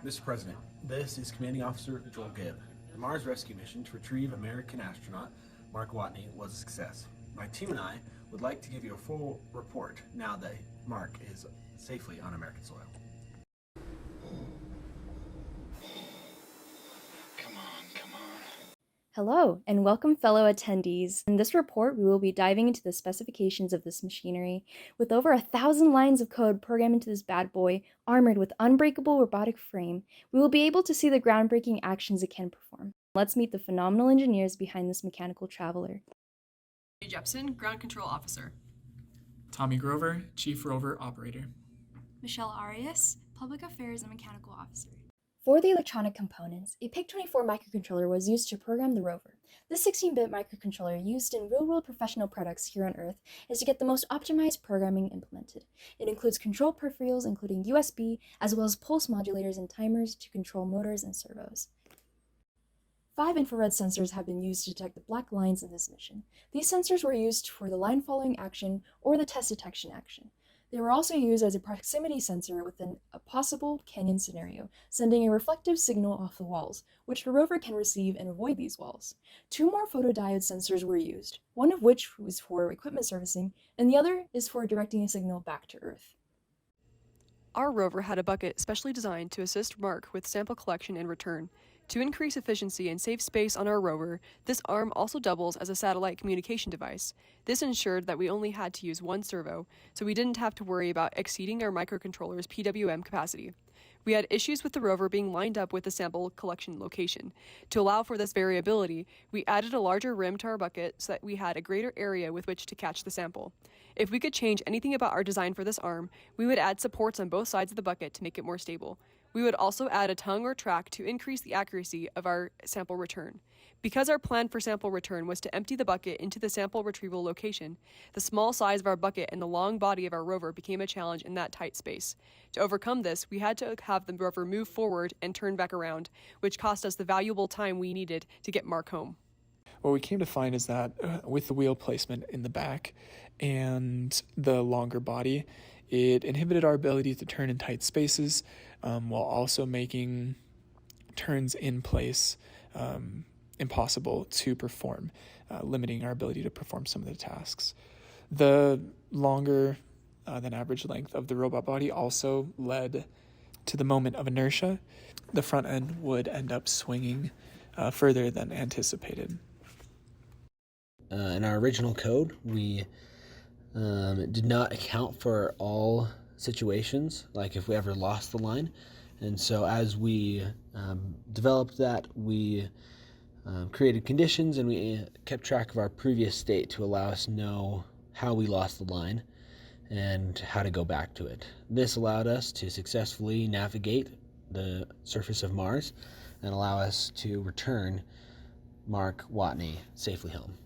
Mr. President, this is Commanding Officer Joel Gibb. The Mars rescue mission to retrieve American astronaut Mark Watney was a success. My team and I would like to give you a full report now that Mark is safely on American soil. Hello, and welcome fellow attendees. In this report, we will be diving into the specifications of this machinery. With over 1,000 lines of code programmed into this bad boy, armored with unbreakable robotic frame, we will be able to see the groundbreaking actions it can perform. Let's meet the phenomenal engineers behind this mechanical traveler. Jepson, Ground Control Officer. Tommy Grover, Chief Rover Operator. Michelle Arias, Public Affairs and Mechanical Officer. For the electronic components, a PIC-24 microcontroller was used to program the rover. This 16-bit microcontroller used in real-world professional products here on Earth is to get the most optimized programming implemented. It includes control peripherals including USB, as well as pulse modulators and timers to control motors and servos. 5 infrared sensors have been used to detect the black lines in this mission. These sensors were used for the line following action or the test detection action. They were also used as a proximity sensor within a possible canyon scenario, sending a reflective signal off the walls, which the rover can receive and avoid these walls. 2 more photodiode sensors were used, one of which was for equipment servicing, and the other is for directing a signal back to Earth. Our rover had a bucket specially designed to assist Mark with sample collection and return. To increase efficiency and save space on our rover, this arm also doubles as a satellite communication device. This ensured that we only had to use one servo, so we didn't have to worry about exceeding our microcontroller's PWM capacity. We had issues with the rover being lined up with the sample collection location. To allow for this variability, we added a larger rim to our bucket so that we had a greater area with which to catch the sample. If we could change anything about our design for this arm, we would add supports on both sides of the bucket to make it more stable. We would also add a tongue or track to increase the accuracy of our sample return. Because our plan for sample return was to empty the bucket into the sample retrieval location, the small size of our bucket and the long body of our rover became a challenge in that tight space. To overcome this, we had to have the rover move forward and turn back around, which cost us the valuable time we needed to get Mark home. What we came to find is that with the wheel placement in the back and the longer body, it inhibited our ability to turn in tight spaces while also making turns in place impossible to perform, limiting our ability to perform some of the tasks. The longer than average length of the robot body also led to the moment of inertia. The front end would end up swinging further than anticipated. In our original code, we did not account for all situations, like if we ever lost the line. And so as we developed that, we created conditions and we kept track of our previous state to allow us to know how we lost the line and how to go back to it. This allowed us to successfully navigate the surface of Mars and allow us to return Mark Watney safely home.